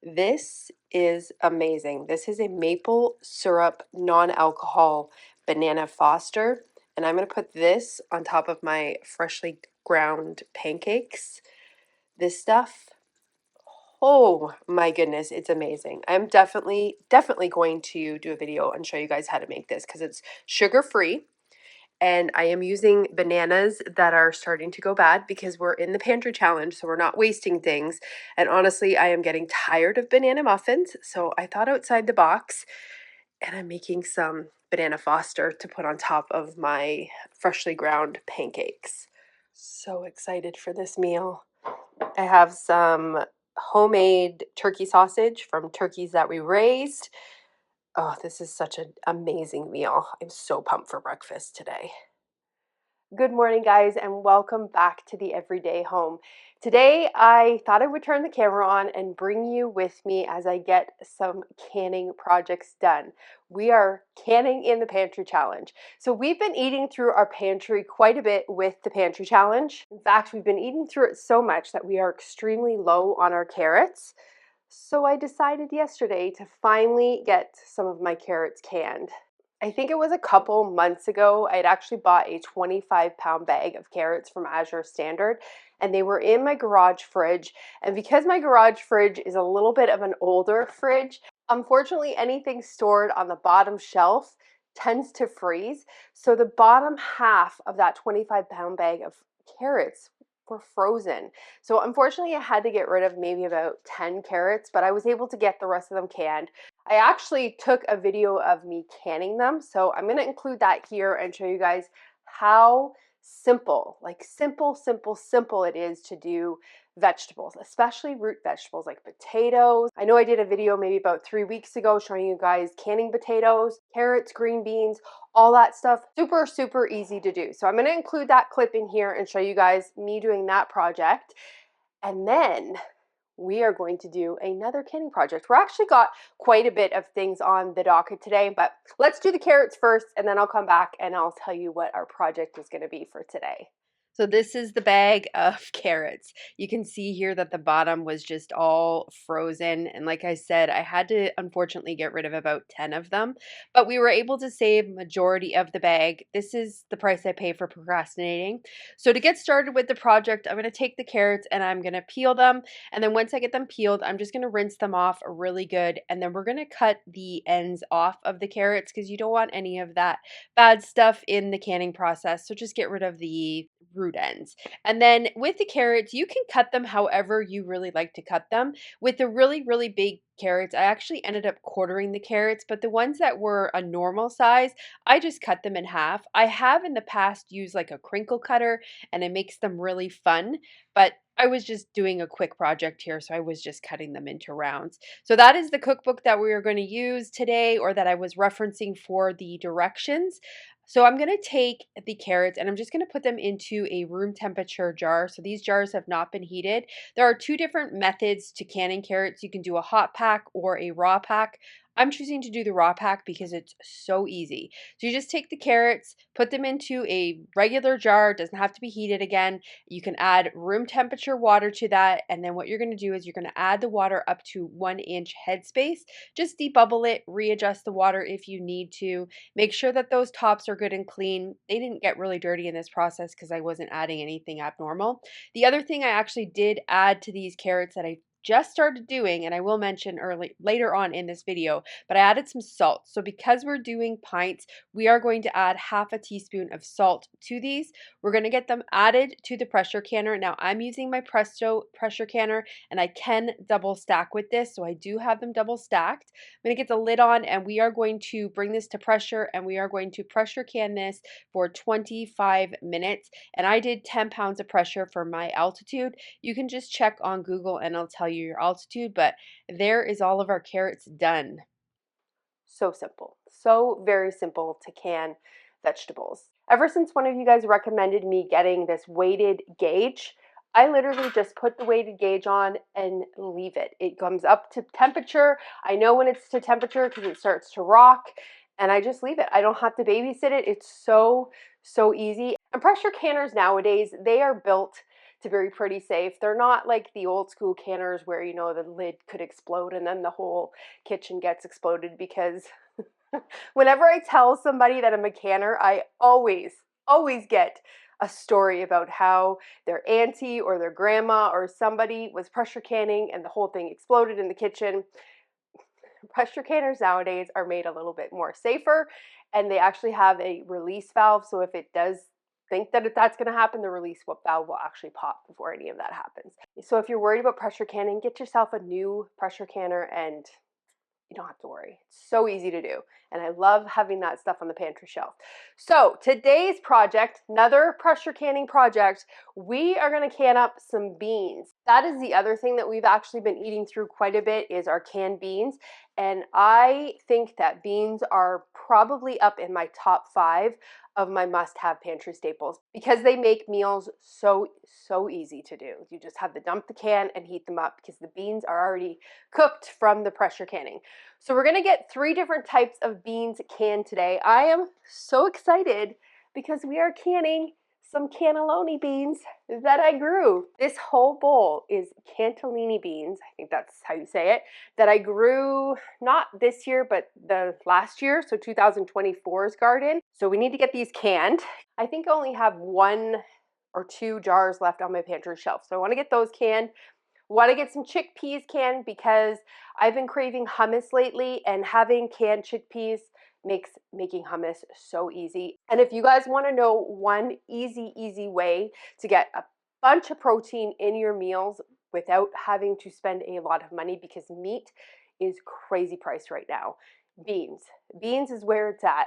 This is amazing. This is a maple syrup non-alcohol banana foster, and I'm going to put this on top of my freshly ground pancakes. This stuff, oh my goodness, it's amazing. I'm definitely going to do a video and show you guys how to make this because it's sugar-free. And I am using bananas that are starting to go bad because we're in the pantry challenge, so we're not wasting things. And honestly, I am getting tired of banana muffins, so I thought outside the box, and I'm making some banana foster to put on top of my freshly ground pancakes. So excited for this meal. I have some homemade turkey sausage from turkeys that we raised. Oh, this is such an amazing meal. I'm so pumped for breakfast today. Good morning, guys, and welcome back to the Everyday Home. Today, I thought I would turn the camera on and bring you with me as I get some canning projects done. We are canning in the Pantry Challenge. So we've been eating through our pantry quite a bit with the Pantry Challenge. In fact, we've been eating through it so much that we are extremely low on our carrots. So I decided yesterday to finally get some of my carrots canned. I think it was a couple months ago, I had actually bought a 25-pound bag of carrots from Azure Standard, and they were in my garage fridge. And because my garage fridge is a little bit of an older fridge, unfortunately anything stored on the bottom shelf tends to freeze. So the bottom half of that 25-pound bag of carrots were frozen. So unfortunately I had to get rid of maybe about 10 carrots, but I was able to get the rest of them canned. I actually took a video of me canning them, so I'm going to include that here and show you guys how simple, like simple it is to do vegetables, especially root vegetables like potatoes. I know I did a video maybe about 3 weeks ago showing you guys canning potatoes, carrots, green beans, all that stuff. Super easy to do. So I'm going to include that clip in here and show you guys me doing that project. And then we are going to do another canning project. We're actually got quite a bit of things on the docket today, but let's do the carrots first, and then I'll come back and I'll tell you what our project is going to be for today. So this is the bag of carrots. You can see here that the bottom was just all frozen. And like I said, I had to unfortunately get rid of about 10 of them, but we were able to save majority of the bag. This is the price I pay for procrastinating. So to get started with the project, I'm going to take the carrots and I'm going to peel them. And then once I get them peeled, I'm just going to rinse them off really good. And then we're going to cut the ends off of the carrots because you don't want any of that bad stuff in the canning process. So just get rid of the root ends. And then with the carrots, you can cut them however you really like to cut them. With the really big carrots, I actually ended up quartering the carrots, but the ones that were a normal size, I just cut them in half. I have in the past used like a crinkle cutter and it makes them really fun, but I was just doing a quick project here, so I was just cutting them into rounds. So that is the cookbook that we are going to use today, or that I was referencing for the directions. So I'm going to take the carrots and I'm just going to put them into a room temperature jar. So these jars have not been heated. There are two different methods to canning carrots. You can do a hot pack or a raw pack. I'm choosing to do the raw pack because it's so easy. So you just take the carrots, put them into a regular jar. It doesn't have to be heated again. You can add room temperature water to that. And then what you're going to do is you're going to add the water up to 1-inch headspace. Just debubble it, readjust the water if you need to. Make sure that those tops are good and clean. They didn't get really dirty in this process because I wasn't adding anything abnormal. The other thing I actually did add to these carrots that I just started doing, and I will mention later on in this video, but I added some salt. So because we're doing pints, we are going to add half a teaspoon of salt to these. We're going to get them added to the pressure canner. Now I'm using my Presto pressure canner and I can double stack with this, so I do have them double stacked. I'm going to get the lid on and we are going to bring this to pressure and we are going to pressure can this for 25 minutes. And I did 10 pounds of pressure for my altitude. You can just check on Google and it'll tell you your altitude, but there is all of our carrots done. So simple, so very simple to can vegetables. Ever since one of you guys recommended me getting this weighted gauge, I literally just put the weighted gauge on and leave it. It comes up to temperature. I know when it's to temperature because it starts to rock, and I just leave it. I don't have to babysit it. It's so easy. And pressure canners nowadays, they are built to be pretty safe. They're not like the old school canners where, you know, the lid could explode and then the whole kitchen gets exploded, because whenever I tell somebody that I'm a canner, I always get a story about how their auntie or their grandma or somebody was pressure canning and the whole thing exploded in the kitchen. Pressure canners nowadays are made a little bit more safer, and they actually have a release valve. So if it does think that that's going to happen, the release valve will actually pop before any of that happens. So if you're worried about pressure canning, get yourself a new pressure canner and you don't have to worry. It's so easy to do. And I love having that stuff on the pantry shelf. So today's project, another pressure canning project, we are going to can up some beans. That is the other thing that we've actually been eating through quite a bit, is our canned beans. And I think that beans are probably up in my top 5 of my must-have pantry staples, because they make meals so easy to do. You just have to dump the can and heat them up, because the beans are already cooked from the pressure canning. So we're gonna get 3 different types of beans canned today. I am so excited because we are canning some cannelloni beans that I grew. This whole bowl is cannellini beans, I think that's how you say it, that I grew not this year, but the last year, so 2024's garden. So we need to get these canned. I think I only have 1 or 2 jars left on my pantry shelf, so I wanna get those canned. Want to get some chickpeas canned because I've been craving hummus lately, and having canned chickpeas makes making hummus so easy. And if you guys want to know one easy way to get a bunch of protein in your meals without having to spend a lot of money, because meat is crazy priced right now, beans. Beans is where it's at.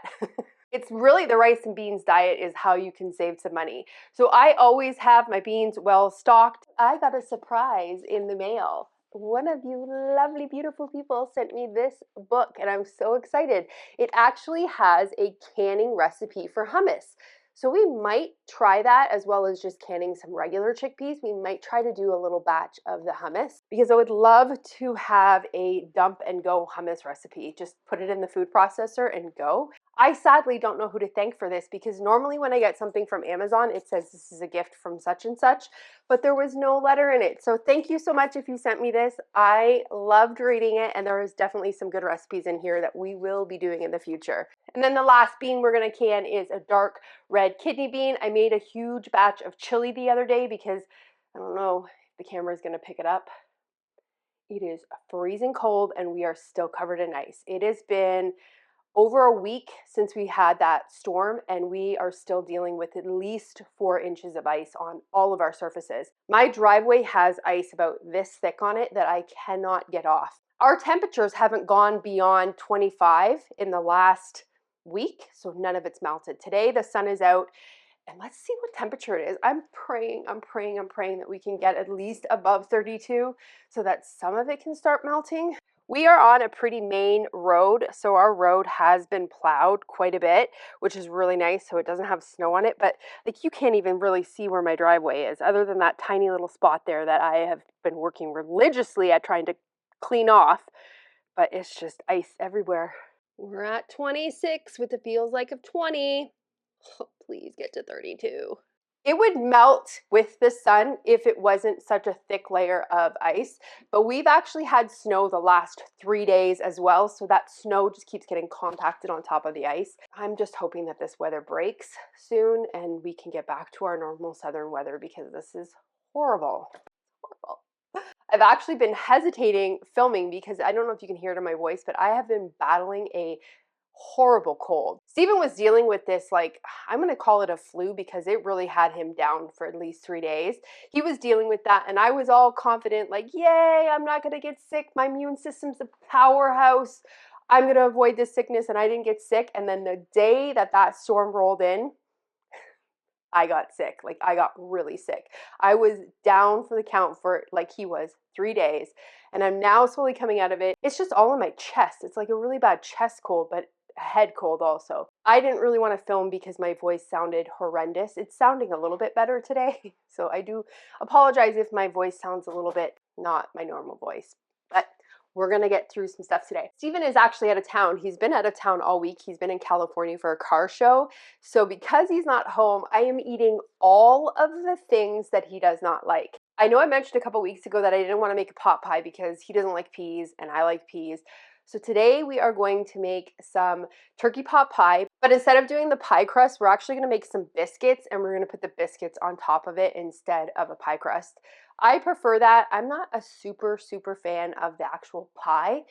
It's really the rice and beans diet is how you can save some money. So I always have my beans well stocked. I got a surprise in the mail. One of you lovely, beautiful people sent me this book, and I'm so excited. It actually has a canning recipe for hummus. So we might try that, as well as just canning some regular chickpeas. We might try to do a little batch of the hummus, because I would love to have a dump and go hummus recipe. Just put it in the food processor and go. I sadly don't know who to thank for this, because normally when I get something from Amazon, it says this is a gift from such and such, but there was no letter in it. So thank you so much if you sent me this. I loved reading it, and there is definitely some good recipes in here that we will be doing in the future. And then the last bean we're gonna can is a dark red kidney bean. I made a huge batch of chili the other day because I don't know if the camera is gonna pick it up. It is freezing cold and we are still covered in ice. It has been over a week since we had that storm, and we are still dealing with at least 4 inches of ice on all of our surfaces. My driveway has ice about this thick on it that I cannot get off. Our temperatures haven't gone beyond 25 in the last week, so none of it's melted. Today the sun is out, and let's see what temperature it is. I'm praying that we can get at least above 32 so that some of it can start melting. We are on a pretty main road, so our road has been plowed quite a bit, which is really nice, so it doesn't have snow on it, but like you can't even really see where my driveway is, other than that tiny little spot there that I have been working religiously at trying to clean off, but it's just ice everywhere. We're at 26 with the feels like of 20. Oh, please get to 32. It would melt with the sun if it wasn't such a thick layer of ice, but we've actually had snow the last 3 days as well, so that snow just keeps getting compacted on top of the ice. I'm just hoping that this weather breaks soon and we can get back to our normal southern weather, because this is horrible. Horrible. I've actually been hesitating filming because I don't know if you can hear it in my voice, but I have been battling a horrible cold. Stephen was dealing with this, like, I'm gonna call it a flu, because it really had him down for at least 3 days. He was dealing with that, and I was all confident, like, yay, I'm not gonna get sick. My immune system's a powerhouse. I'm gonna avoid this sickness, and I didn't get sick. And then the day that that storm rolled in, I got sick. Like, I got really sick. I was down for the count for, like he was, 3 days, and I'm now slowly coming out of it. It's just all in my chest. It's like a really bad chest cold, but a head cold also. I didn't really want to film because my voice sounded horrendous. It's sounding a little bit better today, so I do apologize if my voice sounds a little bit not my normal voice, but we're gonna get through some stuff today. Steven is actually out of town. He's been out of town all week. He's been in California for a car show. So because he's not home, I am eating all of the things that he does not like. I know I mentioned a couple weeks ago that I didn't want to make a pot pie because he doesn't like peas and I like peas. So today we are going to make some turkey pot pie, but instead of doing the pie crust, we're actually gonna make some biscuits and we're gonna put the biscuits on top of it instead of a pie crust. I prefer that. I'm not a super fan of the actual pie,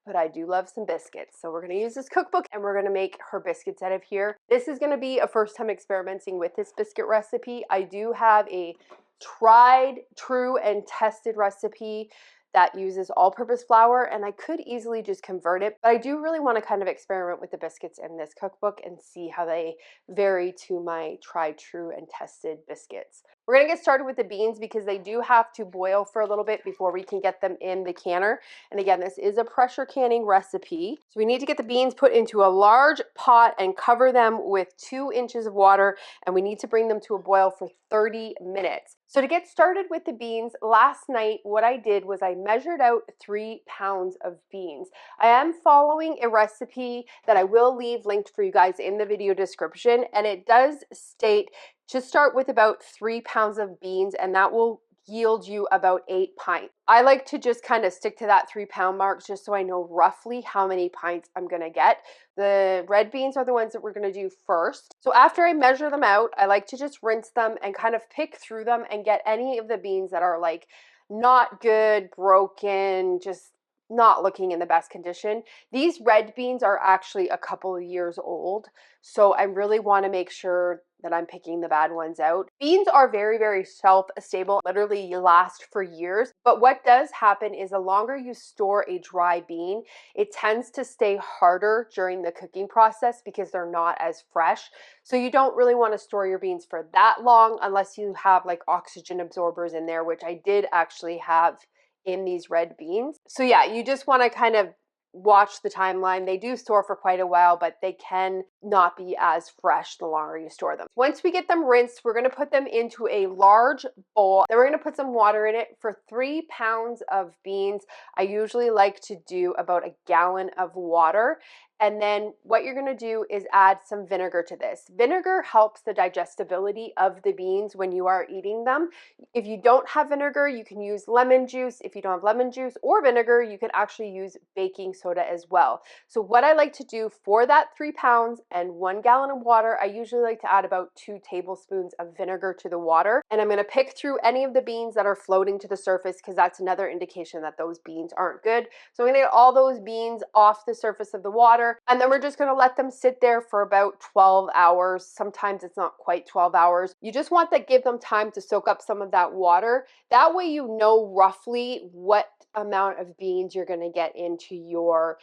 but I do love some biscuits. So we're gonna use this cookbook and we're gonna make her biscuits out of here. This is gonna be a first time experimenting with this biscuit recipe. I do have a tried, true, and tested recipe that uses all-purpose flour, and I could easily just convert it, but I do really want to kind of experiment with the biscuits in this cookbook and see how they vary to my tried, true, and tested biscuits. We're going to get started with the beans because they do have to boil for a little bit before we can get them in the canner. And again, this is a pressure canning recipe. So we need to get the beans put into a large pot and cover them with 2 inches of water, and we need to bring them to a boil for 30 minutes. So to get started with the beans, last night what I did was I measured out 3 pounds of beans. I am following a recipe that I will leave linked for you guys in the video description, and it does state to start with about 3 pounds of beans, and that will yield you about 8 pints. I like to just kind of stick to that 3 pound mark just so I know roughly how many pints I'm gonna get. The red beans are the ones that we're gonna do first. So after I measure them out, I like to just rinse them and kind of pick through them and get any of the beans that are like not good, broken, just not looking in the best condition. These red beans are actually a couple of years old, so I really want to make sure that I'm picking the bad ones out. Beans are very shelf-stable, literally last for years, but what does happen is the longer you store a dry bean, it tends to stay harder during the cooking process because they're not as fresh. So you don't really want to store your beans for that long unless you have like oxygen absorbers in there, which I did actually have in these red beans. So yeah, you just want to kind of watch the timeline. They do store for quite a while, but they can not be as fresh the longer you store them. Once we get them rinsed, we're going to put them into a large bowl. Then we're going to put some water in it. For 3 pounds of beans, I usually like to do about a gallon of water. And then what you're going to do is add some vinegar to this. Vinegar helps the digestibility of the beans when you are eating them. If you don't have vinegar, you can use lemon juice. If you don't have lemon juice or vinegar, you can actually use baking soda as well. So what I like to do for that 3 pounds and 1 gallon of water, I usually like to add about 2 tablespoons of vinegar to the water. And I'm going to pick through any of the beans that are floating to the surface because that's another indication that those beans aren't good. So I'm going to get all those beans off the surface of the water, and then we're just going to let them sit there for about 12 hours. Sometimes it's not quite 12 hours. You just want to give them time to soak up some of that water. That way you know roughly what amount of beans you're going to get into your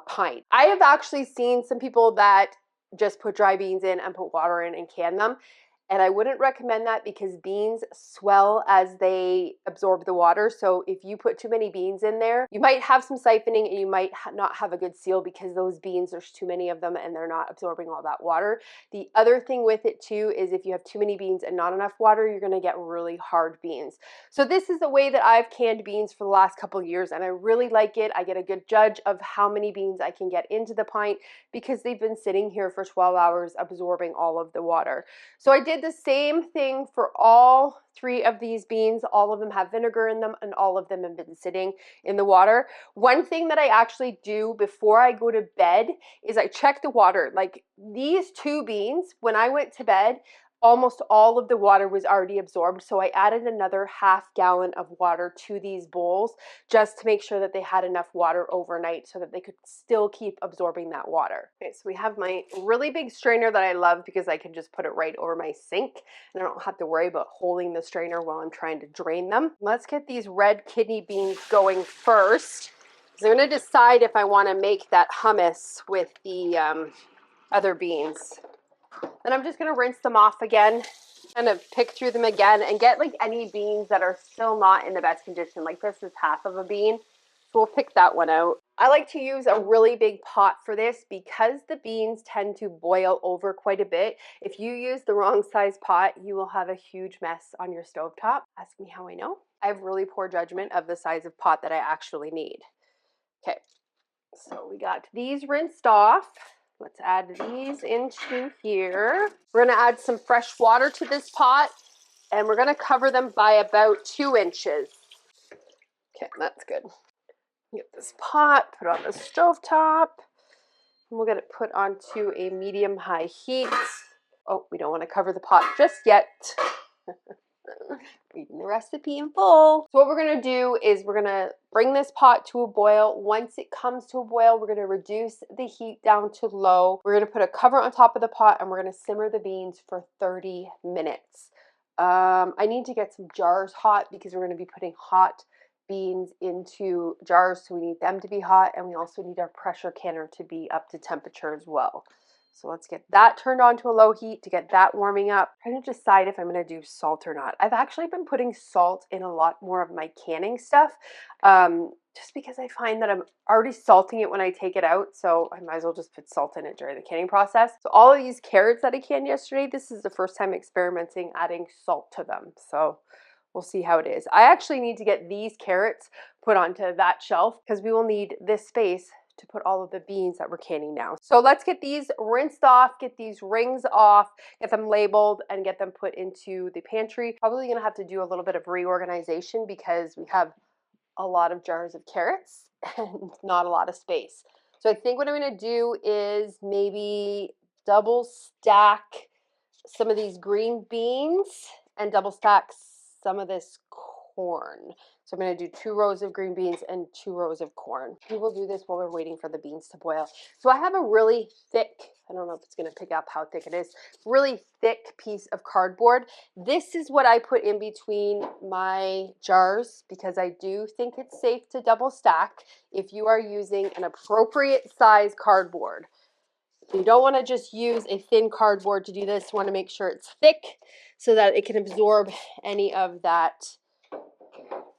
pint. I have actually seen some people that just put dry beans in and put water in and can them. And I wouldn't recommend that because beans swell as they absorb the water. So if you put too many beans in there, you might have some siphoning and you might not have a good seal because those beans, there's too many of them and they're not absorbing all that water. The other thing with it too is if you have too many beans and not enough water, you're gonna get really hard beans. So this is the way that I've canned beans for the last couple of years and I really like it. I get a good judge of how many beans I can get into the pint because they've been sitting here for 12 hours absorbing all of the water. So I did the same thing for all 3 of these beans. All of them have vinegar in them and all of them have been sitting in the water. One thing that I actually do before I go to bed is I check the water. Like these 2 beans, when I went to bed, almost all of the water was already absorbed. So I added another half gallon of water to these bowls just to make sure that they had enough water overnight so that they could still keep absorbing that water. Okay, so we have my really big strainer that I love because I can just put it right over my sink and I don't have to worry about holding the strainer while I'm trying to drain them. Let's get these red kidney beans going first. So I'm going to decide if I want to make that hummus with the other beans. Then I'm just going to rinse them off again, kind of pick through them again and get like any beans that are still not in the best condition. Like this is half of a bean, so we'll pick that one out. I like to use a really big pot for this because the beans tend to boil over quite a bit. If you use the wrong size pot, you will have a huge mess on your stovetop. Ask me how I know. I have really poor judgment of the size of pot that I actually need. Okay, so we got these rinsed off. Let's add these into here. We're gonna add some fresh water to this pot, and we're gonna cover them by about 2 inches. Okay, that's good. Get this pot, put on the stove top, and we'll get it put onto a medium-high heat. Oh, we don't want to cover the pot just yet. Reading the recipe in full. So what we're going to do is we're going to bring this pot to a boil. Once it comes to a boil, we're going to reduce the heat down to low. We're going to put a cover on top of the pot, and we're going to simmer the beans for 30 minutes. I need to get some jars hot because we're going to be putting hot beans into jars, so we need them to be hot, and we also need our pressure canner to be up to temperature as well. So let's get that turned on to a low heat to get that warming up. I'm trying to decide if I'm going to do salt or not. I've actually been putting salt in a lot more of my canning stuff, just because I find that I'm already salting it when I take it out, so I might as well just put salt in it during the canning process. So all of these carrots that I canned yesterday, this is the first time experimenting adding salt to them. So we'll see how it is. I actually need to get these carrots put onto that shelf because we will need this space to put all of the beans that we're canning now. So let's get these rinsed off, get these rings off, get them labeled, and get them put into the pantry. Probably gonna have to do a little bit of reorganization because we have a lot of jars of carrots and not a lot of space. So I think what I'm gonna do is maybe double stack some of these green beans and double stack some of this corn. So I'm going to do 2 rows of green beans and 2 rows of corn. We will do this while we're waiting for the beans to boil. So I have a really thick, I don't know if it's going to pick up how thick it is, really thick piece of cardboard. This is what I put in between my jars because I do think it's safe to double stack if you are using an appropriate size cardboard. You don't want to just use a thin cardboard to do this. You want to make sure it's thick so that it can absorb any of that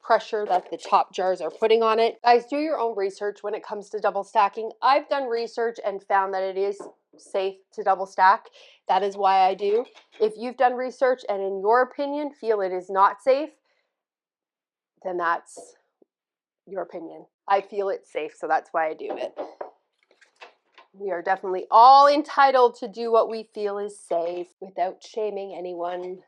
pressure that the top jars are putting on it. Guys, do your own research when it comes to double stacking. I've done research and found that it is safe to double stack. That is why I do. If you've done research and in your opinion feel it is not safe, then that's your opinion. I feel it's safe, so that's why I do it. We are definitely all entitled to do what we feel is safe without shaming anyone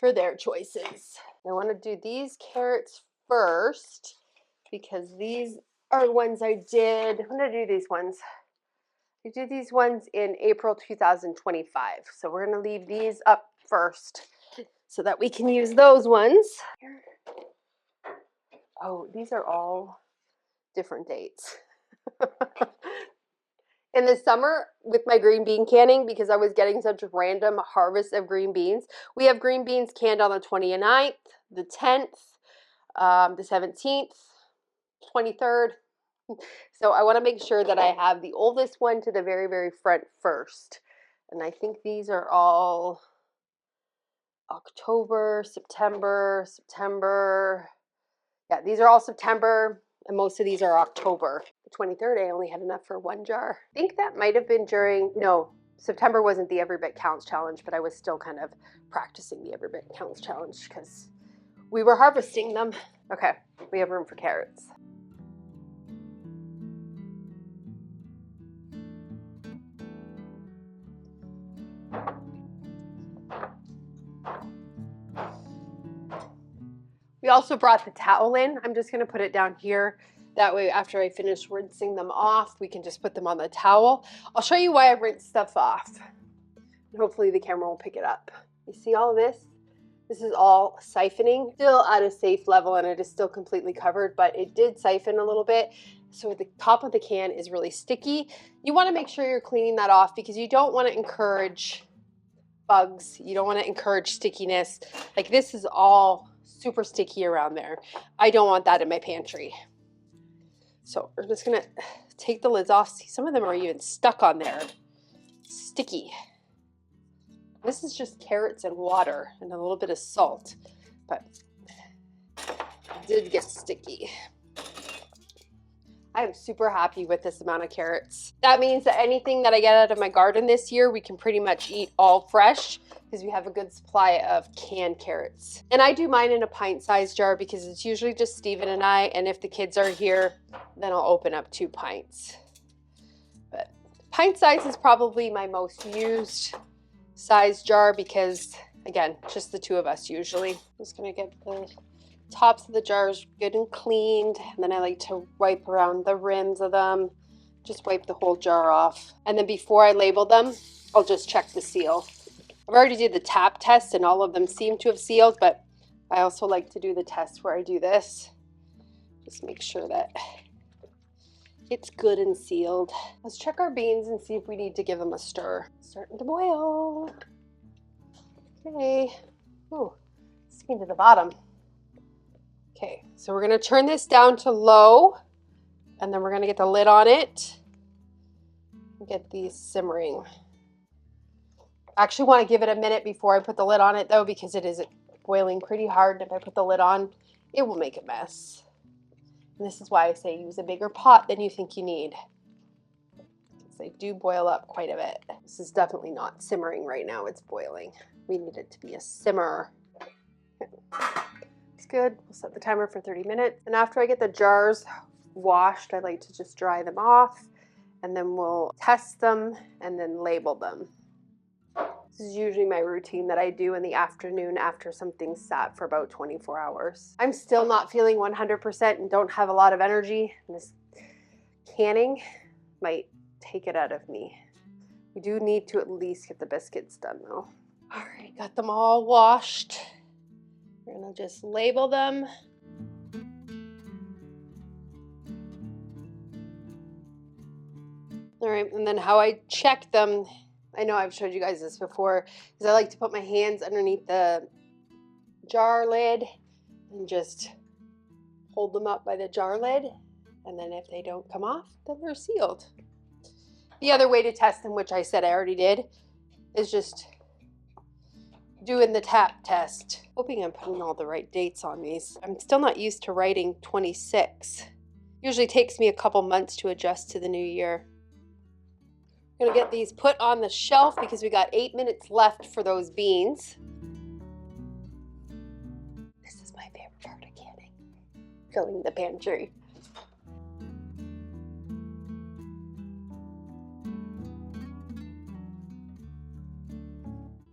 for their choices. I want to do these carrots first because these are the ones I did. When did I do these ones? I did these ones in April 2025. So we're going to leave these up first so that we can use those ones. Oh, these are all different dates. In the summer, with my green bean canning, because I was getting such random harvests of green beans, we have green beans canned on the 29th, the 10th, the 17th, 23rd. So I want to make sure that I have the oldest one to the very, very front first. And I think these are all October, September. Yeah, these are all September. And most of these are October. The 23rd, I only had enough for 1 jar. I think that might have been during, no, September wasn't the Every Bit Counts challenge, but I was still kind of practicing the Every Bit Counts challenge because we were harvesting them. Okay, we have room for carrots. We also brought the towel in. I'm just gonna put it down here. That way, after I finish rinsing them off, we can just put them on the towel. I'll show you why I rinse stuff off. And hopefully the camera will pick it up. You see all of this? This is all siphoning, still at a safe level, and it is still completely covered, but it did siphon a little bit. So the top of the can is really sticky. You wanna make sure you're cleaning that off because you don't wanna encourage bugs. You don't wanna encourage stickiness. Like this is all super sticky around there. I don't want that in my pantry. So we're just gonna take the lids off. See, some of them are even stuck on there. Sticky. This is just carrots and water and a little bit of salt, but it did get sticky. I am super happy with this amount of carrots. That means that anything that I get out of my garden this year, we can pretty much eat all fresh because we have a good supply of canned carrots. And I do mine in a pint-sized jar because it's usually just Steven and I, and if the kids are here, then I'll open up 2 pints. But pint size is probably my most used size jar because, again, just the 2 of us usually. I'm just gonna get the tops of the jars good and cleaned, and then I like to wipe around the rims of them. Just wipe the whole jar off. And then before I label them, I'll just check the seal. I've already did the tap test and all of them seem to have sealed, but I also like to do the test where I do this. Just make sure that it's good and sealed. Let's check our beans and see if we need to give them a stir. Starting to boil. Okay. Ooh, sticking to the bottom. Okay, so we're gonna turn this down to low, and then we're gonna get the lid on it and get these simmering. I actually want to give it a minute before I put the lid on it though, because it is boiling pretty hard. And if I put the lid on, it will make a mess. And this is why I say use a bigger pot than you think you need. Because they do boil up quite a bit. This is definitely not simmering right now, it's boiling. We need it to be a simmer. It's good. We'll set the timer for 30 minutes. And after I get the jars washed, I like to just dry them off. And then we'll test them and then label them. This is usually my routine that I do in the afternoon after something's sat for about 24 hours. I'm still not feeling 100% and don't have a lot of energy. This canning might take it out of me. We do need to at least get the biscuits done though. All right, got them all washed. We're gonna just label them. All right, and then how I check them, I know I've showed you guys this before, is I like to put my hands underneath the jar lid and just hold them up by the jar lid. And then if they don't come off, then they're sealed. The other way to test them, which I said I already did, is just doing the tap test. Hoping I'm putting all the right dates on these. I'm still not used to writing 26. Usually takes me a couple months to adjust to the new year. I'm gonna get these put on the shelf because we got 8 minutes left for those beans. This is my favorite part of canning, filling the pantry.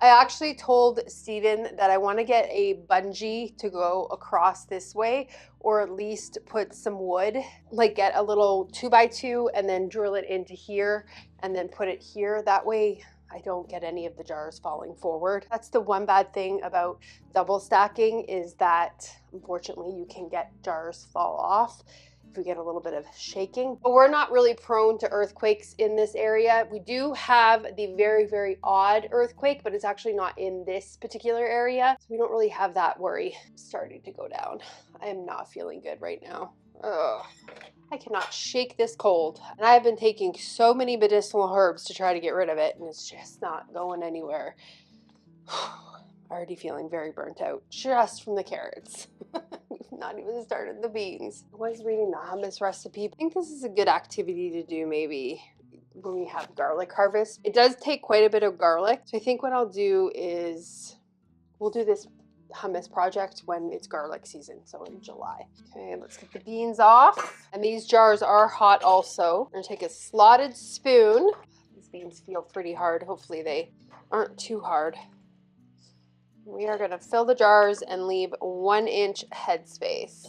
I actually told Steven that I want to get a bungee to go across this way, or at least put some wood, like get a little 2x2 and then drill it into here and then put it here. That way I don't get any of the jars falling forward. That's the one bad thing about double stacking, is that unfortunately you can get jars fall off if we get a little bit of shaking. But we're not really prone to earthquakes in this area. We do have the very, very odd earthquake, but it's actually not in this particular area. So we don't really have that worry. I'm starting to go down. I am not feeling good right now. Ugh. I cannot shake this cold. And I have been taking so many medicinal herbs to try to get rid of it, and it's just not going anywhere. Already feeling very burnt out just from the carrots. We've not even started the beans. I was reading the hummus recipe. I think this is a good activity to do maybe when we have garlic harvest. It does take quite a bit of garlic. So I think what I'll do is we'll do this hummus project when it's garlic season, so in July. Okay, let's get the beans off. And these jars are hot also. I'm gonna take a slotted spoon. These beans feel pretty hard. Hopefully they aren't too hard. We are going to fill the jars and leave 1 inch headspace.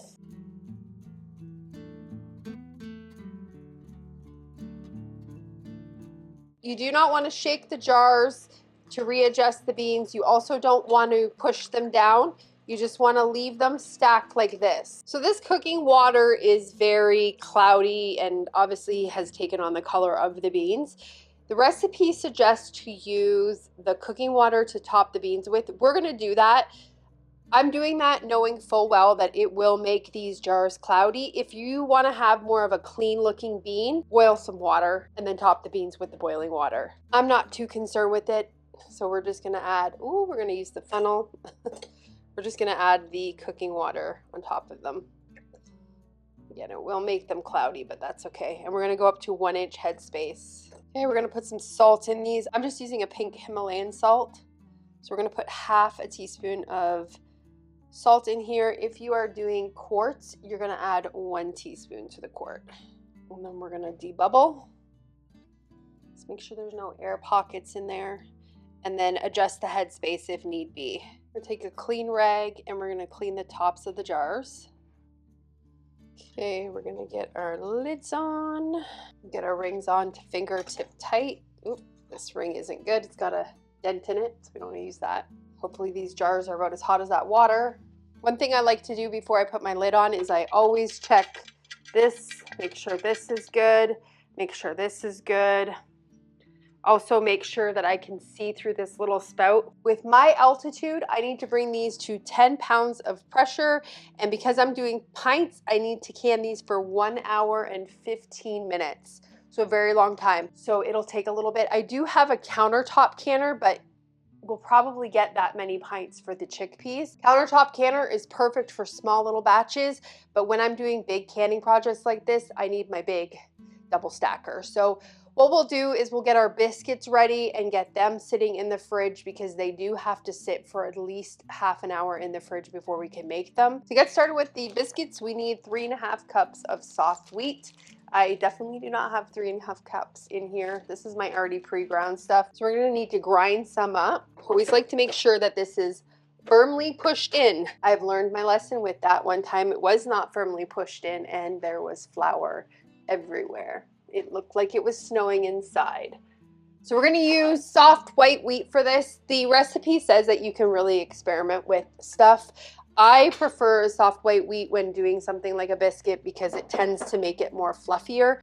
You do not want to shake the jars to readjust the beans. You also don't want to push them down. You just want to leave them stacked like this. So this cooking water is very cloudy and obviously has taken on the color of the beans. The recipe suggests to use the cooking water to top the beans with. We're going to do that. I'm doing that knowing full well that it will make these jars cloudy. If you want to have more of a clean looking bean, boil some water and then top the beans with the boiling water. I'm not too concerned with it, so we're just going to add, we're going to use the funnel. We're just going to add the cooking water on top of them. Again, it will make them cloudy, but that's okay. And we're going to go up to 1 inch headspace. Okay, we're going to put some salt in these. I'm just using a pink Himalayan salt. So we're gonna put half a teaspoon of salt in here. If you are doing quarts, you're gonna add 1 teaspoon to the quart. And then we're gonna debubble. Let's make sure there's no air pockets in there. And then adjust the headspace if need be. We're gonna take a clean rag and we're gonna clean the tops of the jars. Okay, we're gonna get our lids on, get our rings on to fingertip tight. Oop, this ring isn't good. It's got a dent in it, so we don't want to use that. Hopefully these jars are about as hot as that water. One thing I like to do before I put my lid on is I always check this, make sure this is good, make sure this is good. Also make sure that I can see through this little spout. With my altitude, I need to bring these to 10 pounds of pressure. And because I'm doing pints, I need to can these for 1 hour and 15 minutes. So a very long time. So it'll take a little bit. I do have a countertop canner, but we'll probably get that many pints for the chickpeas. Countertop canner is perfect for small little batches, but when I'm doing big canning projects like this, I need my big double stacker. So what we'll do is we'll get our biscuits ready and get them sitting in the fridge because they do have to sit for at least half an hour in the fridge before we can make them. To get started with the biscuits, we need 3.5 cups of soft wheat. I definitely do not have 3.5 cups in here. This is my already pre-ground stuff. So we're gonna need to grind some up. Always like to make sure that this is firmly pushed in. I've learned my lesson with that one time. It was not firmly pushed in and there was flour everywhere. It looked like it was snowing inside. So we're gonna use soft white wheat for this. The recipe says that you can really experiment with stuff. I prefer soft white wheat when doing something like a biscuit because it tends to make it more fluffier.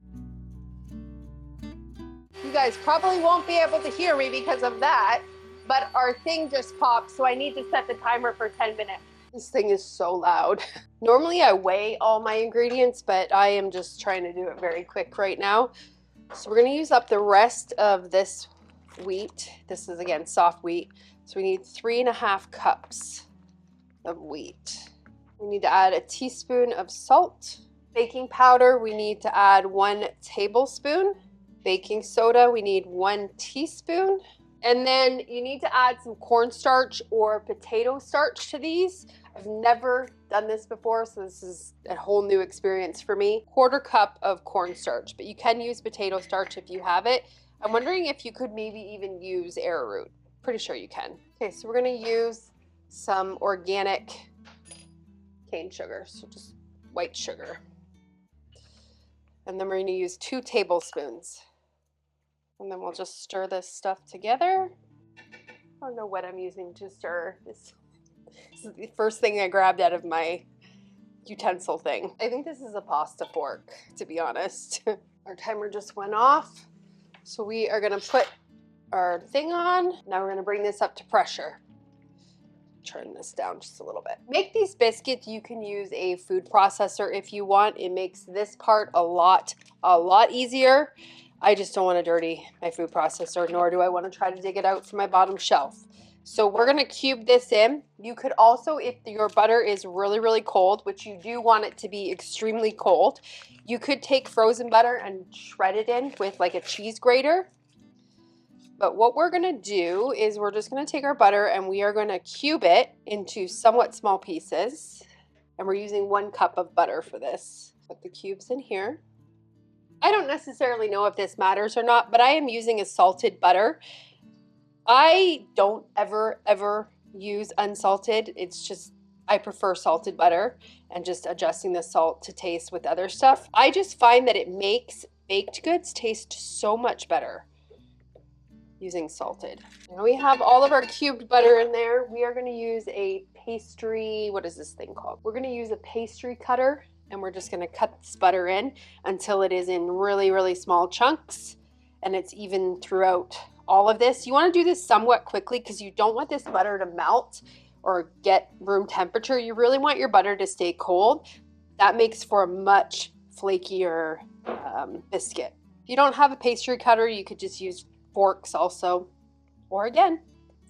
You guys probably won't be able to hear me because of that, but our thing just popped, so I need to set the timer for 10 minutes. This thing is so loud. Normally I weigh all my ingredients, but I am just trying to do it very quick right now. So we're gonna use up the rest of this wheat. This is again soft wheat. So we need 3.5 cups of wheat. We need to add a teaspoon of salt. Baking powder, we need to add 1 tablespoon. Baking soda, we need 1 teaspoon. And then you need to add some cornstarch or potato starch to these. I've never done this before, so this is a whole new experience for me. 1/4 cup of cornstarch, but you can use potato starch if you have it. I'm wondering if you could maybe even use arrowroot. Pretty sure you can. Okay, so we're gonna use some organic cane sugar, so just white sugar. And then we're gonna use 2 tablespoons. And then we'll just stir this stuff together. I don't know what I'm using to stir. This is the first thing I grabbed out of my utensil thing. I think this is a pasta fork, to be honest. Our timer just went off. So we are gonna put our thing on. Now we're gonna bring this up to pressure. Turn this down just a little bit. Make these biscuits, you can use a food processor if you want. It makes this part a lot easier. I just don't want to dirty my food processor, nor do I want to try to dig it out from my bottom shelf. So we're going to cube this in. You could also, if your butter is really cold, which you do want it to be extremely cold, you could take frozen butter and shred it in with like a cheese grater. But what we're going to do is we're just going to take our butter and we are going to cube it into somewhat small pieces. And we're using 1 cup of butter for this. Put the cubes in here. I don't necessarily know if this matters or not, but I am using a salted butter. I don't ever use unsalted. It's just, I prefer salted butter and just adjusting the salt to taste with other stuff. I just find that it makes baked goods taste so much better using salted. Now we have all of our cubed butter in there. We are going to use a pastry, what is this thing called? We're going to use a pastry cutter. And we're just going to cut this butter in until it is in really small chunks and it's even throughout all of this. You want to do this somewhat quickly because you don't want this butter to melt or get room temperature. You really want your butter to stay cold. That makes for a much flakier biscuit. If you don't have a pastry cutter, you could just use forks also, or again,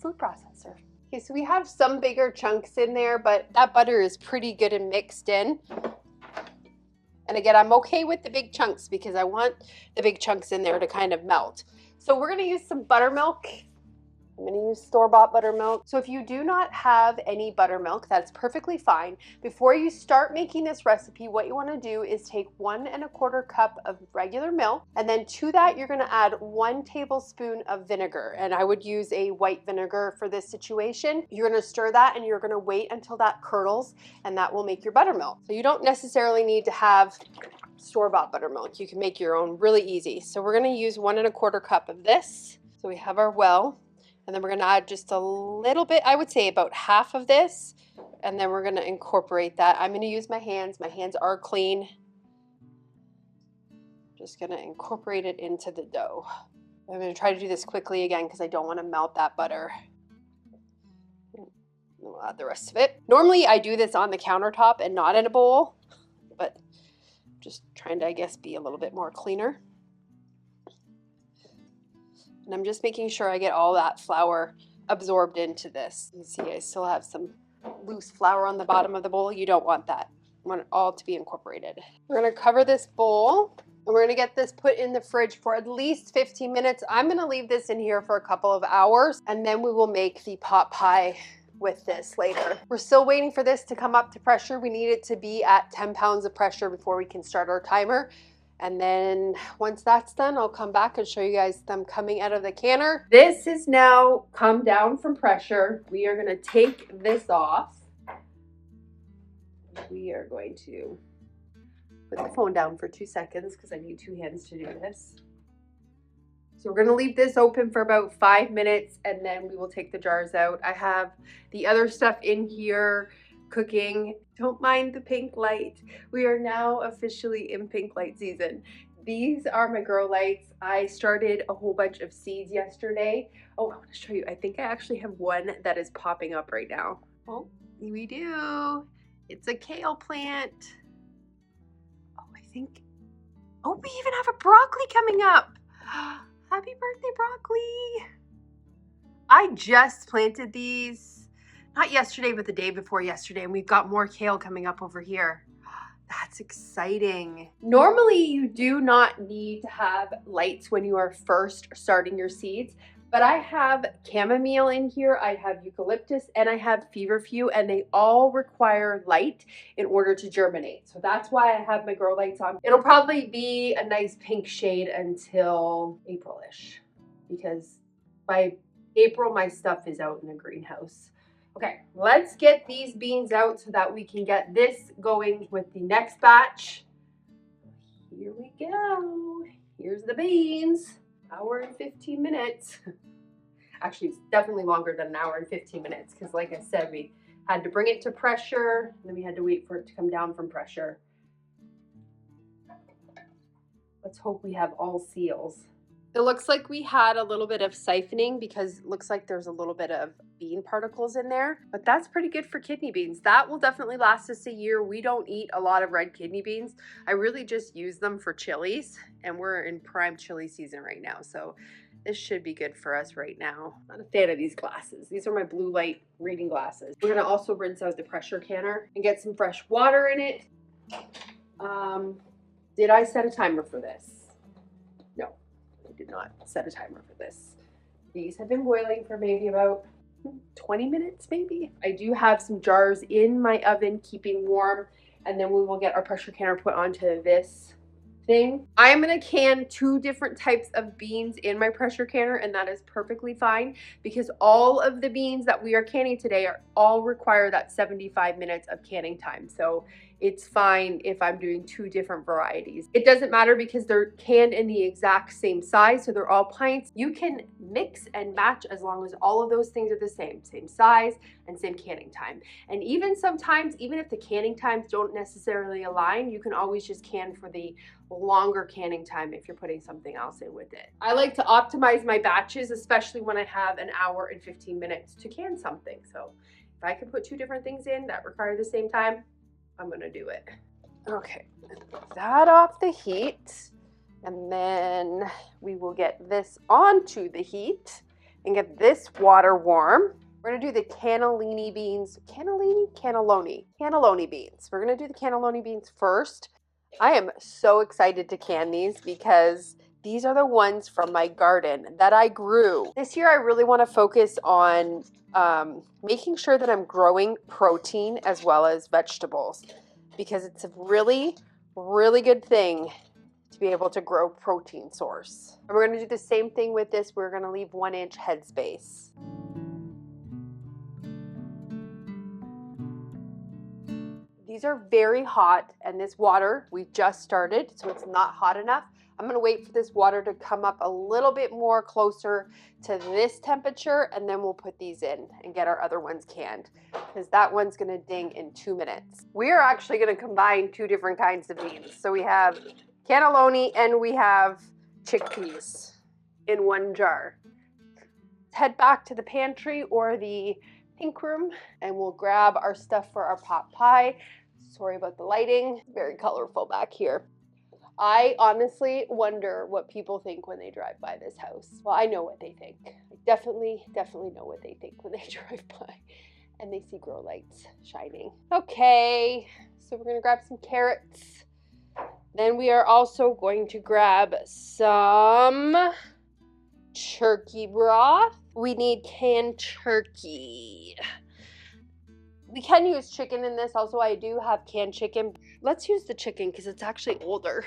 food processor. Okay, so we have some bigger chunks in there, but that butter is pretty good and mixed in. And again, I'm okay with the big chunks because I want the big chunks in there to kind of melt. So we're gonna use some buttermilk. I'm going to use store-bought buttermilk. So if you do not have any buttermilk, that's perfectly fine. Before you start making this recipe, what you want to do is take 1 1/4 cup of regular milk, and then to that you're going to add 1 tablespoon of vinegar, and I would use a white vinegar for this situation. You're going to stir that and you're going to wait until that curdles, and that will make your buttermilk. So you don't necessarily need to have store-bought buttermilk. You can make your own really easy. So we're going to use 1 1/4 cup of this. So we have our well. And then we're going to add just a little bit, I would say about half of this. And then we're going to incorporate that. I'm going to use my hands. My hands are clean. Just going to incorporate it into the dough. I'm going to try to do this quickly again because I don't want to melt that butter. And we'll add the rest of it. Normally I do this on the countertop and not in a bowl, but just trying to, I guess, be a little bit more cleaner. And I'm just making sure I get all that flour absorbed into this. You see I still have some loose flour on the bottom of the bowl. You don't want that. You want it all to be incorporated. We're going to cover this bowl and we're going to get this put in the fridge for at least 15 minutes. I'm going to leave this in here for a couple of hours and then we will make the pot pie with this later. We're still waiting for this to come up to pressure. We need it to be at 10 pounds of pressure before we can start our timer. And then once that's done, I'll come back and show you guys them coming out of the canner. This is now come down from pressure. We are gonna take this off. We are going to put the phone down for 2 seconds because I need 2 hands to do this. So we're gonna leave this open for about 5 minutes and then we will take the jars out. I have the other stuff in here cooking. Don't mind the pink light. We are now officially in pink light season. These are my grow lights. I started a whole bunch of seeds yesterday. Oh, I want to show you. I think I actually have one that is popping up right now. Oh, we do. It's a kale plant. Oh, I think. Oh, we even have a broccoli coming up. Happy birthday, broccoli. I just planted these. Not yesterday, but the day before yesterday, and we've got more kale coming up over here. That's exciting. Normally, you do not need to have lights when you are first starting your seeds, but I have chamomile in here, I have eucalyptus, and I have feverfew, and they all require light in order to germinate. So that's why I have my grow lights on. It'll probably be a nice pink shade until April-ish, because by April, my stuff is out in the greenhouse. Okay, let's get these beans out so that we can get this going with the next batch. Here we go. Here's the beans. Hour and 15 minutes. Actually, it's definitely longer than an hour and 15 minutes because like I said, we had to bring it to pressure and then we had to wait for it to come down from pressure. Let's hope we have all seals. It looks like we had a little bit of siphoning because it looks like there's a little bit of bean particles in there, but that's pretty good for kidney beans. That will definitely last us a year. We don't eat a lot of red kidney beans. I really just use them for chilies, and we're in prime chili season right now, so this should be good for us right now. Not a fan of these glasses. These are my blue light reading glasses. We're gonna also rinse out the pressure canner and get some fresh water in it. Did I set a timer for this? No. Did not set a timer for this. These have been boiling for maybe about 20 minutes maybe. I do have some jars in my oven keeping warm, and then we will get our pressure canner put onto this thing. I am going to can 2 different types of beans in my pressure canner, and that is perfectly fine because all of the beans that we are canning today all require that 75 minutes of canning time. So it's fine if I'm doing 2 different varieties. It doesn't matter because they're canned in the exact same size, so they're all pints. You can mix and match as long as all of those things are the same size and same canning time. And even sometimes, even if the canning times don't necessarily align, you can always just can for the longer canning time if you're putting something else in with it. I like to optimize my batches, especially when I have an hour and 15 minutes to can something. So if I can put 2 different things in that require the same time, I'm gonna do it. Okay, put that off the heat, and then we will get this onto the heat and get this water warm. We're gonna do the cannellini beans. Cannelloni beans. We're gonna do the cannelloni beans first. I am so excited to can these because These are the ones from my garden that I grew. This year I really want to focus on making sure that I'm growing protein as well as vegetables, because it's a really, really good thing to be able to grow protein source. And we're going to do the same thing with this. We're going to leave 1-inch headspace. These are very hot, and this water, we just started, so it's not hot enough. I'm gonna wait for this water to come up a little bit more closer to this temperature, and then we'll put these in and get our other ones canned, because that one's gonna ding in 2 minutes. We are actually gonna combine 2 different kinds of beans. So we have cannelloni and we have chickpeas in one jar. Let's head back to the pantry or the pink room, and we'll grab our stuff for our pot pie. Sorry about the lighting, very colorful back here. I honestly wonder what people think when they drive by this house. Well, I know what they think. I definitely know what they think when they drive by and they see grow lights shining. Okay, so we're gonna grab some carrots. Then we are also going to grab some turkey broth. We need canned turkey. We can use chicken in this. Also, I do have canned chicken. Let's use the chicken because it's actually older.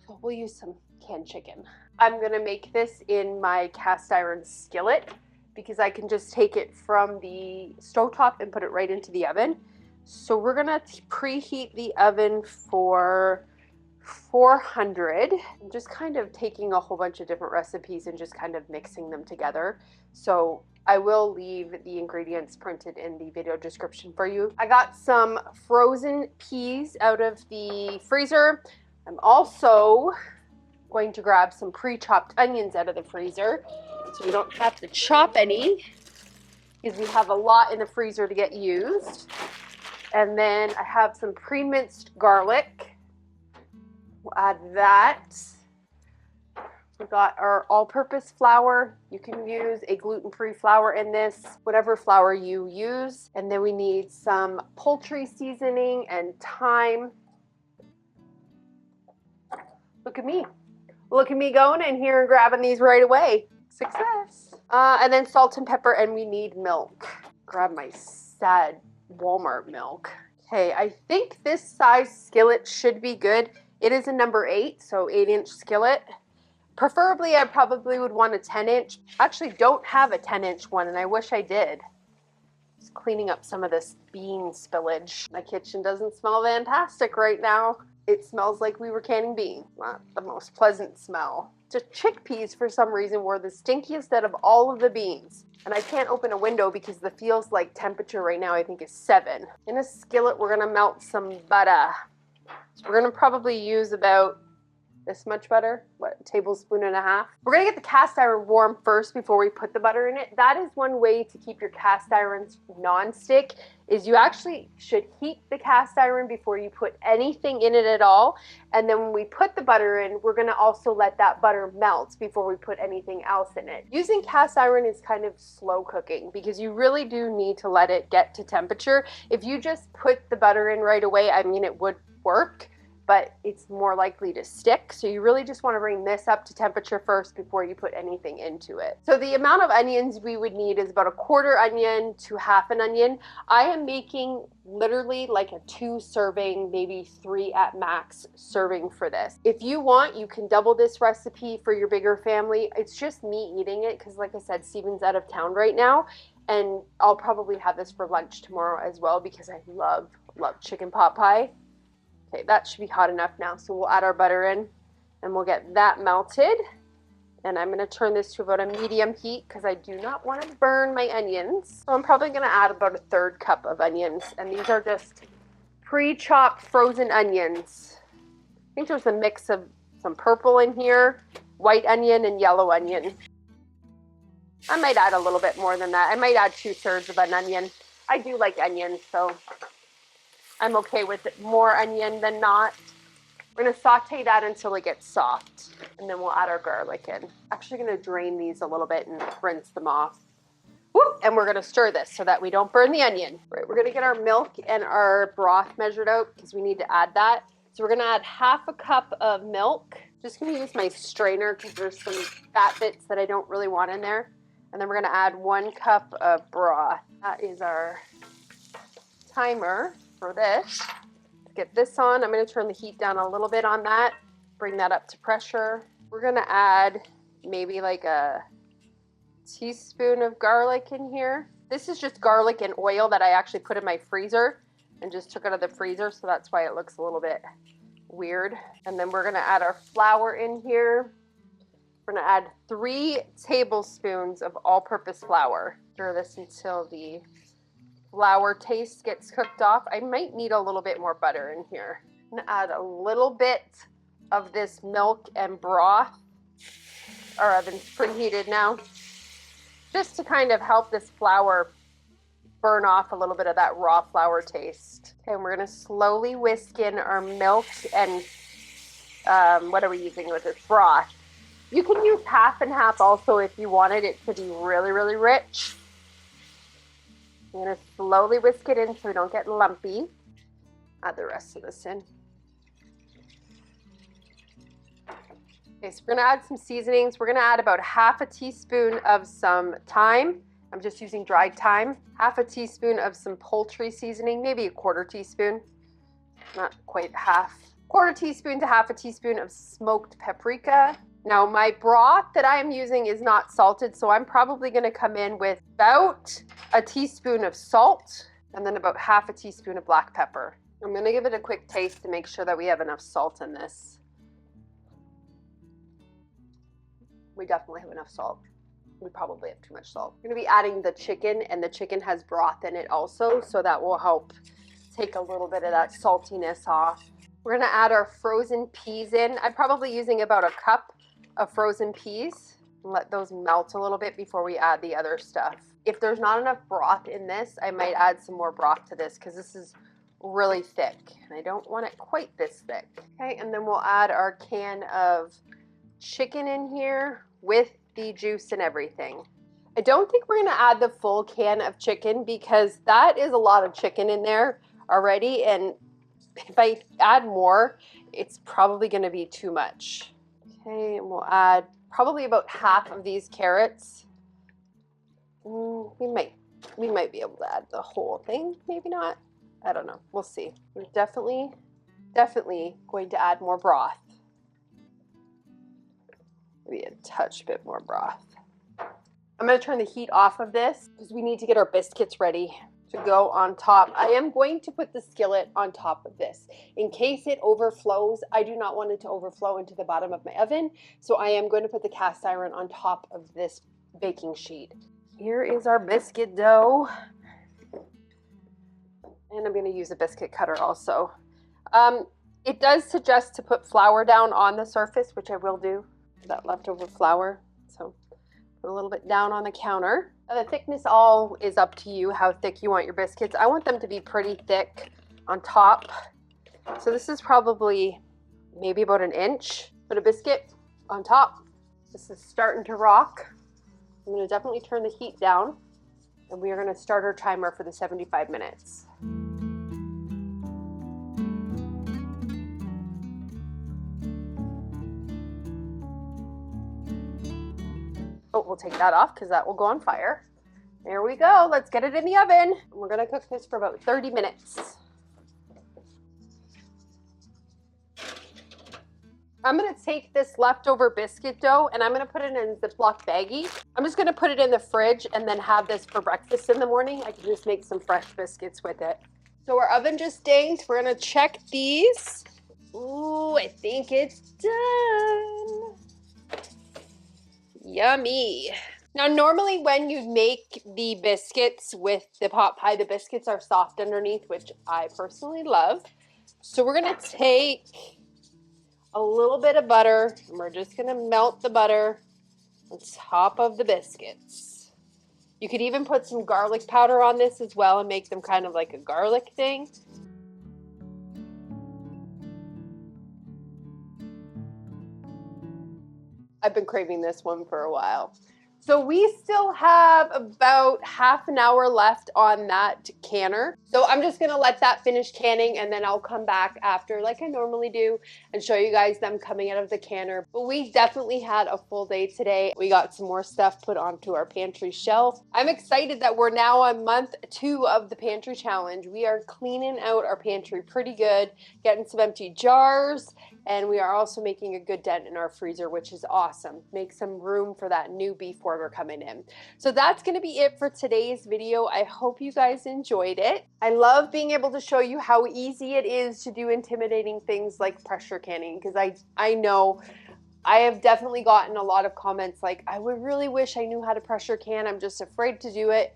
So we'll use some canned chicken. I'm gonna make this in my cast iron skillet because I can just take it from the stovetop and put it right into the oven. So we're gonna preheat the oven for 400. I'm just kind of taking a whole bunch of different recipes and just kind of mixing them together. So I will leave the ingredients printed in the video description for you. I got some frozen peas out of the freezer. I'm also going to grab some pre-chopped onions out of the freezer so we don't have to chop any, because we have a lot in the freezer to get used. And then I have some pre-minced garlic. We'll add that. We got our all-purpose flour. You can use a gluten-free flour in this, whatever flour you use. And then we need some poultry seasoning and thyme. Look at me. Look at me going in here and grabbing these right away. Success. And then salt and pepper, and we need milk. Grab my sad Walmart milk. Okay, I think this size skillet should be good. It is a number 8, so 8-inch skillet. Preferably, I probably would want a 10-inch. I actually don't have a 10-inch one, and I wish I did. Just cleaning up some of this bean spillage. My kitchen doesn't smell fantastic right now. It smells like we were canning beans. Not the most pleasant smell. The chickpeas, for some reason, were the stinkiest out of all of the beans. And I can't open a window because the feels like temperature right now, I think, is 7. In a skillet, we're gonna melt some butter. So we're gonna probably use about this much butter, what, a tablespoon and a half. We're gonna get the cast iron warm first before we put the butter in it. That is one way to keep your cast irons non-stick, is you actually should heat the cast iron before you put anything in it at all. And then when we put the butter in, we're gonna also let that butter melt before we put anything else in it. Using cast iron is kind of slow cooking because you really do need to let it get to temperature. If you just put the butter in right away, I mean, it would work, but it's more likely to stick. So you really just want to bring this up to temperature first before you put anything into it. So the amount of onions we would need is about a 1/4 onion to 1/2 an onion. I am making literally like a 2 serving, maybe 3 at max serving for this. If you want, you can double this recipe for your bigger family. It's just me eating it because, like I said, Steven's out of town right now. And I'll probably have this for lunch tomorrow as well because I love chicken pot pie. Okay, that should be hot enough now. So we'll add our butter in and we'll get that melted. And I'm gonna turn this to about a medium heat because I do not want to burn my onions. So I'm probably gonna add about a 1/3 cup of onions. And these are just pre-chopped frozen onions. I think there's a mix of some purple in here, white onion and yellow onion. I might add a little bit more than that. I might add 2/3 of an onion. I do like onions, so I'm okay with it, more onion than not. We're gonna saute that until it gets soft, and then we'll add our garlic in. Actually gonna drain these a little bit and rinse them off. Whoop, and we're gonna stir this so that we don't burn the onion. Right, we're gonna get our milk and our broth measured out because we need to add that. So we're gonna add 1/2 cup of milk. Just gonna use my strainer because there's some fat bits that I don't really want in there. And then we're gonna add 1 cup of broth. That is our timer for this. Let's get this on. I'm gonna turn the heat down a little bit on that, bring that up to pressure. We're gonna add maybe like a teaspoon of garlic in here. This is just garlic and oil that I actually put in my freezer and just took out of the freezer, so that's why it looks a little bit weird. And then we're gonna add our flour in here. We're gonna add 3 tablespoons of all-purpose flour. Stir this until the flour taste gets cooked off. I might need a little bit more butter in here. I'm gonna add a little bit of this milk and broth. Our oven's preheated now, just to kind of help this flour burn off a little bit of that raw flour taste. Okay, and we're gonna slowly whisk in our milk and what are we using with this? Broth. You can use half and half also if you wanted it to be really, really rich. I'm gonna slowly whisk it in so we don't get lumpy. Add the rest of this in. Okay, so we're gonna add some seasonings. We're gonna add about half a teaspoon of some thyme. I'm just using dried thyme. Half a teaspoon of some poultry seasoning, maybe a 1/4 teaspoon. Not quite half. 1/4 teaspoon to half a teaspoon of smoked paprika. Now my broth that I am using is not salted, so I'm probably gonna come in with about a teaspoon of salt and then about half a teaspoon of black pepper. I'm gonna give it a quick taste to make sure that we have enough salt in this. We definitely have enough salt. We probably have too much salt. We're gonna be adding the chicken, and the chicken has broth in it also, so that will help take a little bit of that saltiness off. We're gonna add our frozen peas in. I'm probably using about a cup of frozen peas. Let those melt a little bit before we add the other stuff. If there's not enough broth in this, I might add some more broth to this because this is really thick and I don't want it quite this thick. Okay, and then we'll add our can of chicken in here with the juice and everything. I don't think we're gonna add the full can of chicken because that is a lot of chicken in there already, and if I add more, it's probably gonna be too much. Okay, and we'll add probably about half of these carrots. We might be able to add the whole thing, maybe not. I don't know, we'll see. We're definitely going to add more broth. Maybe a touch bit more broth. I'm gonna turn the heat off of this because we need to get our biscuits ready to go on top. I am going to put the skillet on top of this. In case it overflows, I do not want it to overflow into the bottom of my oven, so I am going to put the cast iron on top of this baking sheet. Here is our biscuit dough. And I'm gonna use a biscuit cutter also. It does suggest to put flour down on the surface, which I will do, that leftover flour. So put a little bit down on the counter. The thickness all is up to you, how thick you want your biscuits. I want them to be pretty thick on top. So this is probably maybe about 1 inch. Put a biscuit on top. This is starting to rock. I'm gonna definitely turn the heat down and we are gonna start our timer for the 75 minutes. Oh, we'll take that off because that will go on fire. There we go. Let's get it in the oven. We're going to cook this for about 30 minutes. I'm going to take this leftover biscuit dough and I'm going to put it in a Ziploc baggie. I'm just going to put it in the fridge and then have this for breakfast in the morning. I can just make some fresh biscuits with it. So our oven just dinged. We're going to check these. Ooh, I think it's done. Yummy. Now, normally when you make the biscuits with the pot pie, the biscuits are soft underneath, which I personally love. So we're gonna take a little bit of butter and we're just gonna melt the butter on top of the biscuits. You could even put some garlic powder on this as well and make them kind of like a garlic thing. I've been craving this one for a while. So we still have about half an hour left on that canner. So I'm just gonna let that finish canning, and then I'll come back after like I normally do and show you guys them coming out of the canner. But we definitely had a full day today. We got some more stuff put onto our pantry shelf. I'm excited that we're now on month 2 of the pantry challenge. We are cleaning out our pantry pretty good, getting some empty jars, and we are also making a good dent in our freezer, which is awesome. Make some room for that new beef order coming in. So that's going to be it for today's video. I hope you guys enjoyed it. I love being able to show you how easy it is to do intimidating things like pressure canning, because I know I have definitely gotten a lot of comments like, I would really wish I knew how to pressure can. I'm just afraid to do it.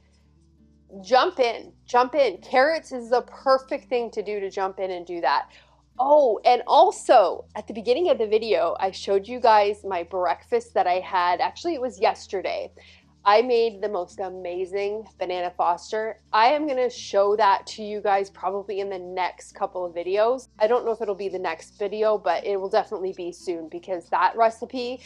Jump in, jump in. Carrots is the perfect thing to do, to jump in and do that. Oh, and also at the beginning of the video, I showed you guys my breakfast that I had. Actually, it was yesterday. I made the most amazing banana foster. I am going to show that to you guys probably in the next couple of videos. I don't know if it'll be the next video, but it will definitely be soon, because that recipe,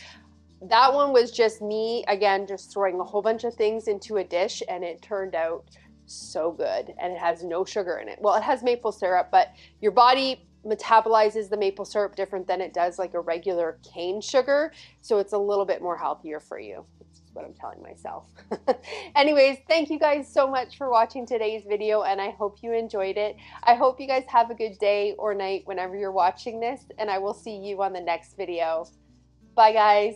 that one was just me, again, just throwing a whole bunch of things into a dish, and it turned out so good. And it has no sugar in it. Well, it has maple syrup, but your body metabolizes the maple syrup different than it does like a regular cane sugar. So it's a little bit more healthier for you. That's what I'm telling myself. Anyways, thank you guys so much for watching today's video, and I hope you enjoyed it. I hope you guys have a good day or night whenever you're watching this, and I will see you on the next video. Bye, guys.